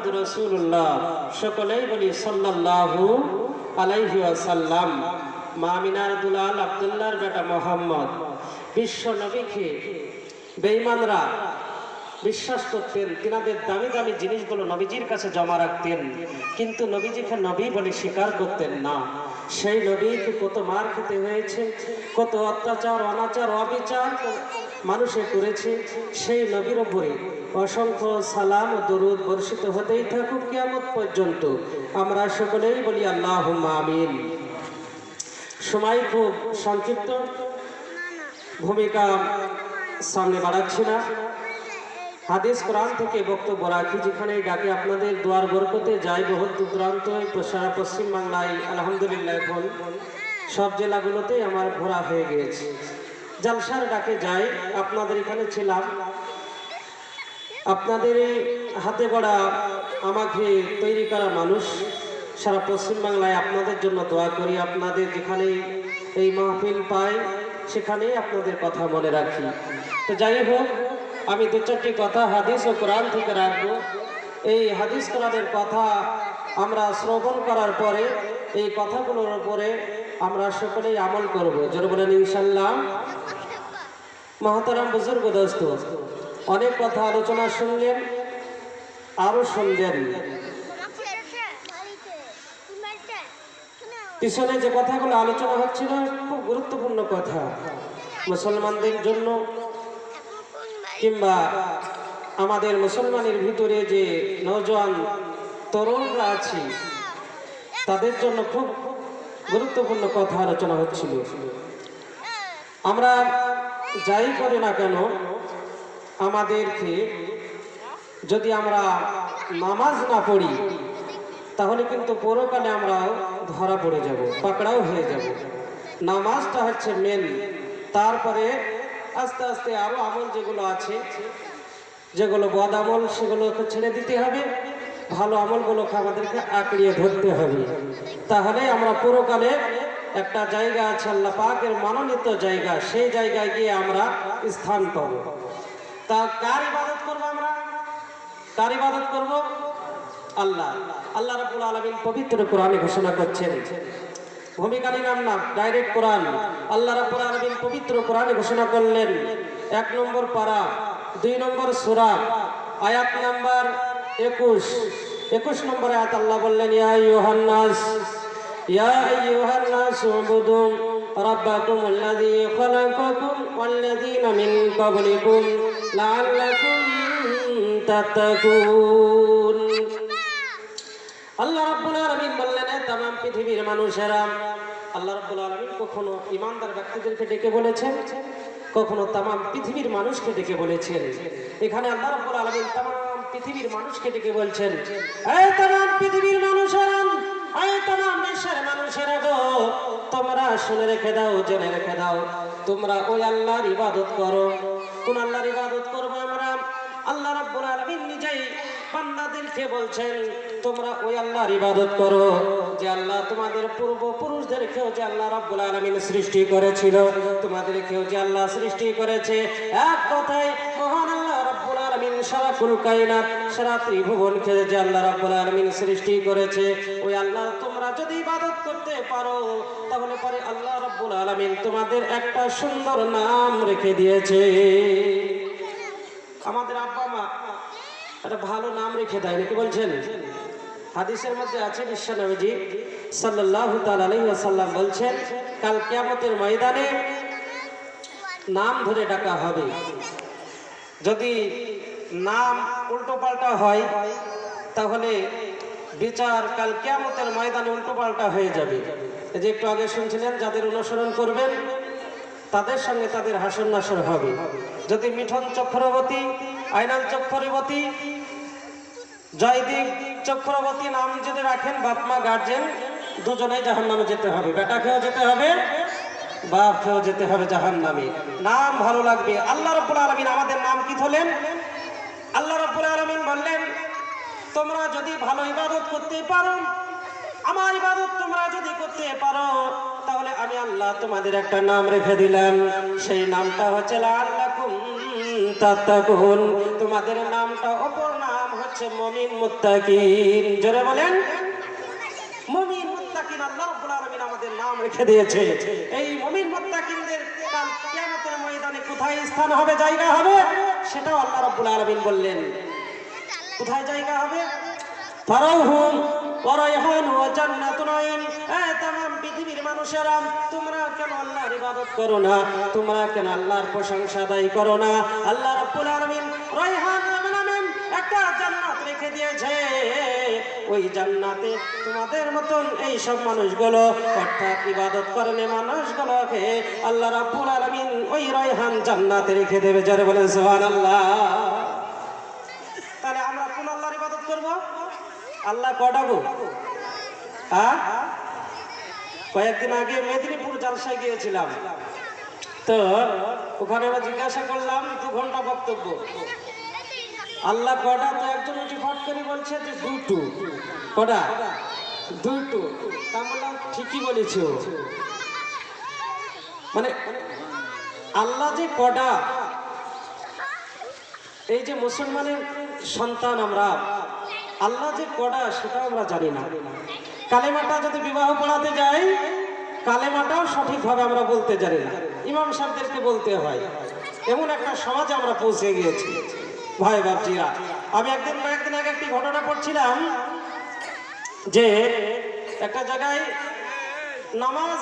মুহাম্মাদুর রাসূলুল্লাহ, সকলেই বলি সাল্লাল্লাহু আলাইহি ওয়াসাল্লাম। মা আমিনার দুলাল আব্দুল্লাহর বেটা মোহাম্মদ বিশ্ব নবীকে বেঈমানরা বিশ্বাস করতেন, তিনাদের দামি দামি জিনিসগুলো নবীজির কাছে জমা রাখতেন, কিন্তু নবীজিকে নবী বলে স্বীকার করতেন না। সেই নবীকে কত মার খেতে হয়েছে, কত অত্যাচার অনাচার অবিচার মানুষে করেছে। সেই নবীর উপরে অসংখ্য সালাম ও দরুদ বর্ষিত হতেই থাকুক কিয়ামত পর্যন্ত। আমরা সকলেই বলি আল্লাহুম্মা আমিন। সময় খুব সংক্ষিপ্ত, ভূমিকা সামনে বাড়াচ্ছি না। হাদিস কোরআন থেকে বক্তব্য রাখি, যেখানে ডাকে আপনাদের দোয়ার বরকতে যাই বহুত দূরান্ত সারা পশ্চিম বাংলায়। আলহামদুলিল্লাহ এখন সব জেলাগুলোতেই আমার ঘোরা হয়ে গিয়েছে। জালসার ডাকে যাই, আপনাদের এখানে ছিলাম। আপনাদের হাতে গড়া আমাকে তৈরি করা মানুষ সারা পশ্চিম বাংলায় আপনাদের জন্য দোয়া করি। আপনাদের যেখানে এই মাহফিল পাই সেখানেই আপনাদের কথা মনে রাখি। তো যাই হোক, আমি দু চারটি কথা হাদিস ও কোরআন থেকে রাখবো। এই হাদিস কোরআনের কথা আমরা শ্রবণ করার পরে এই কথাগুলোর উপরে আমরা সকলেই আমল করব। জোরে বলেন ইনশাল্লাহ। মহতারাম বুজুর্গ দোস্ত, অনেক কথা আলোচনা শুনলেন, আরো শুনলেন। পিছনে যে কথাগুলো আলোচনা হচ্ছিল খুব গুরুত্বপূর্ণ কথা, মুসলমানদের জন্য কিংবা আমাদের মুসলমানের ভিতরে যে নওজোয়ান তরুণরা আছে তাদের জন্য খুব গুরুত্বপূর্ণ কথা আলোচনা হচ্ছিল। আমরা যাই করি না কেন, আমাদেরকে যদি আমরা নামাজ না পড়ি তাহলে কিন্তু পরকালে আমরা ধরা পড়ে যাব, পাকড়াও হয়ে যাব। নামাজটা হচ্ছে মেন, তারপরে আস্তে আস্তে আরো আমল যেগুলো আছে, যেগুলো বদ আমল সেগুলোকে ছেড়ে দিতে হবে, ভালো আমলগুলোকে আমাদেরকে আঁকড়িয়ে ধরতে হবে। তাহলে আমরা পরকালে একটা জায়গা আছে আল্লাহ পাকের মনোনীত জায়গা, সেই জায়গায় গিয়ে আমরা স্থান পাবো। তা কার ইবাদত করবো আমরা? কার ইবাদত করবো? আল্লাহ। আল্লাহ রাব্বুল আলামিন পবিত্র কোরআনে ঘোষণা করছেন, ভূমিকা নিলাম না, ডাইরেক্ট কোরআন। আল্লাহ রাব্বুল আলামিন পবিত্র কোরআনে ঘোষণা করলেন, 1 নম্বর পারা 2 নম্বর সূরা আয়াত নাম্বার 21 নম্বর আয়াত আল্লাহ বললেন, ইয়া আইয়ুহান নাস উবুদু রাব্বাকুমুল্লাযী খালাকাকুম ওয়াল্লাযীনা মিন ক্বাবলিকুম লাআল্লাকুম তাত্তাকুন। আল্লাহ রাব্বুল আলামিন বললেন, तमाम পৃথিবীর মানুষেরা। আল্লাহ রাব্বুল আলামিন কখনো ইমানদার ব্যক্তিদেরকে ডেকে বলেছেন, কখনো तमाम পৃথিবীর মানুষকে ডেকে বলেছেন। এখানে আল্লাহ রাব্বুল আলামিন तमाम পৃথিবীর মানুষকে ডেকে বলছেন, এই तमाम পৃথিবীর মানুষেরা, এই तमाम বিশ্বের মানুষেরা গো, তোমরা শুনে রেখে দাও, জেনে রেখে দাও, তোমরা ওই আল্লাহর ইবাদত করো। কোন আল্লাহর ইবাদত করবো আমরা? আল্লাহ রাব্বুল আলামিন নিজেই বান্দাদেরকে বলছেন, তোমরা ওই আল্লাহর ইবাদত করো যে আল্লাহ তোমাদের পূর্বপুরুষদেরকেও যে আল্লাহ রাব্বুল আলামিন সৃষ্টি করেছিল, তোমাদেরকেও যে আল্লাহ সৃষ্টি করেছে। এক কথায় মহান আল্লাহ রাব্বুল আলামিন সারা কুল কায়নাত, সারা ত্রিভুবনকে যে আল্লাহ রাব্বুল আলামিন সৃষ্টি করেছে, ওই আল্লাহ তোমরা যদি ইবাদত করতে পারো তাহলে পরে আল্লাহ রাব্বুল আলামিন তোমাদের একটা সুন্দর নাম রেখে দিয়েছে। আমাদের আব্বা মা একটা ভালো নাম রেখে দেয় নাকি বলছেন? হাদিসের মধ্যে আছে, বিশ্ব নবীজি সাল্লাল্লাহু তাআলা আলাইহি ওয়াসাল্লাম বলছেন, কাল কিয়ামতের ময়দানে নাম ধরে ডাকা হবে। যদি নাম উল্টো পাল্টা হয় তাহলে বিচার কাল কিয়ামতের ময়দানে উল্টো পাল্টা হয়ে যাবে। এই যে একটু আগে শুনছিলেন, যাদের অনুসরণ করবেন তাদের সঙ্গে তাদের হাসর নাসর হবে। যদি মিঠন চক্রবর্তী, আইনাল চক্রবর্তী, জয়দীপ চক্রবর্তী নাম যদি রাখেন, বাপমা গার্জেন দুজনেই জাহান্নামে যেতে হবে। বেটাকেও যেতে হবে, বাপকেও যেতে হবে জাহান্নামে। নাম ভালো লাগবে। আল্লাহ রাব্বুল আলামিন আমাদের নাম কি ধরলেন? আল্লাহ রাব্বুল আলামিন বললেন, তোমরা যদি ভালো ইবাদত করতে পারো, আমার ইবাদত তোমরা যদি করতে পারো, তাহলে আমি আল্লাহ তোমাদের একটা নাম রেখে দিলাম। সেই নামটা হচ্ছে লাআল্লাকুম তাত্তাকুন। তোমাদের নামটা অপর নাম হচ্ছে মুমিন মুত্তাকিন। জোরে বলেন মুমিন মুত্তাকিন। আল্লাহ রাব্বুল আলামিন আমাদের নাম রেখে দিয়েছে। এই মুমিন মুত্তাকিনদের কাল কিয়ামতের ময়দানে কোথায় স্থান হবে, জায়গা হবে, সেটাও আল্লাহ রাব্বুল আলামিন বললেন। কোথায় জায়গা হবে? ফারাউহুম ওয়া রায়হান ওয়া জান্নাতুন নাঈম। তামাম পৃথিবীর মানুষেরা, তোমরা কেন আল্লাহর ইবাদত করো না? তোমরা কেন আল্লাহর প্রশংসা আদায় করো না? আল্লাহ রাব্বুল আলামিন রায়হান নামের একটা জান্নাত রেখে দিয়েছে। ওই জান্নাতে তোমাদের মতন এই সব মানুষগুলো, অর্থাৎ ইবাদত করলে মানুষগুলোকে আল্লাহ রাব্বুল আলামিন ওই রায়হান জান্নাতে রেখে দেবে। যারা বলেন সুবহানাল্লাহ। তাহলে আমরা কোন আল্লাহর ইবাদত করব? আল্লাহ কটা গো? কয়েকদিন আগে মেদিনীপুর জালসায় গিয়েছিলাম, তো ওখানে আমরা জিজ্ঞাসা করলাম 2 ঘন্টা বক্তব্য, আল্লাহ কটা? তো একজন উঠে ফট করে বলছে যে 2টো। কটা? 2টো। তা বললাম ঠিকই বলেছো, মানে আল্লাহ যে কটা, এই যে মুসলমানের সন্তান আমরা, আল্লাহ যে কটা সেটাও আমরা জানি না। কালেমাটা যদি বিবাহ পড়াতে যাই, কালেমাটাও সঠিকভাবে আমরা বলতে জানি না, ইমাম সাহেবদেরকে বলতে হয়। এমন একটা সমাজে আমরা পৌঁছে গিয়েছি ভাই বাপজিরা। আমি কয়েকদিন আগে একটি ঘটনা পড়ছিলাম যে একটা জায়গায় নামাজ,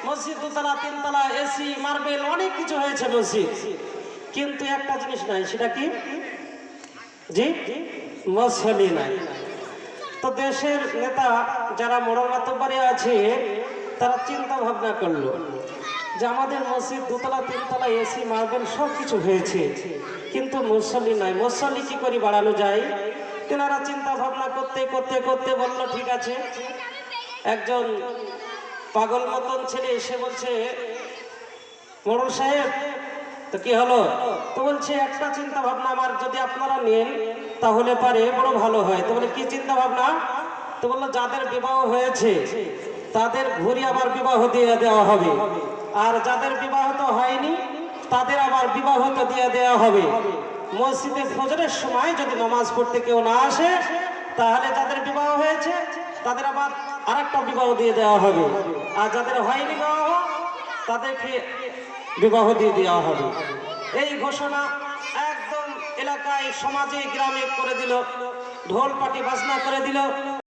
মসজিদ 2 তলা 3 তলা, এসি, মার্বেল, অনেক কিছু হয়েছে মসজিদ, কিন্তু একটা জিনিস নাই। সেটা কি? জি, মুসল্লি নাই। তো দেশের নেতা যারা মোড়ল মাতব্বরি আছে, তারা চিন্তা ভাবনা করলো যে আমাদের মসজিদ 2 তলা 3 তলা, এসি, মার্বেল সব কিছু হয়েছে, কিন্তু মুসল্লি নাই, মুসল্লি কি করে বাড়ানো যায়? তেনারা চিন্তা ভাবনা করতে করতে করতে বললো ঠিক আছে। একজন পাগল মতন ছেলে এসে বলছে, মোড়ল সাহেব তো কি হলো? তো বলছে একটা চিন্তা ভাবনা আমার, যদি আপনারা নেন তাহলে পারে বড় ভালো হয়। তো বলে কি চিন্তা ভাবনা? তো বললো যাদের বিবাহ হয়েছে তাদের ঘুরে আবার বিবাহ দিয়ে দেওয়া হবে, আর যাদের বিবাহ তো হয়নি তাদের আবার বিবাহ তো দিয়ে দেওয়া হবে। মসজিদে ফজরের সময় যদি নামাজ পড়তে কেউ না আসে, তাহলে যাদের বিবাহ হয়েছে তাদের আবার আরেকটা বিবাহ দিয়ে দেওয়া হবে, আর যাদের হয়নি বিবাহ তাদেরকে বিবাহ দিয়ে দেওয়া হবে। এই ঘোষণা একদম এলাকায়, সমাজে, গ্রামে করে দিল, ঢোল পাটি বাজনা করে দিল।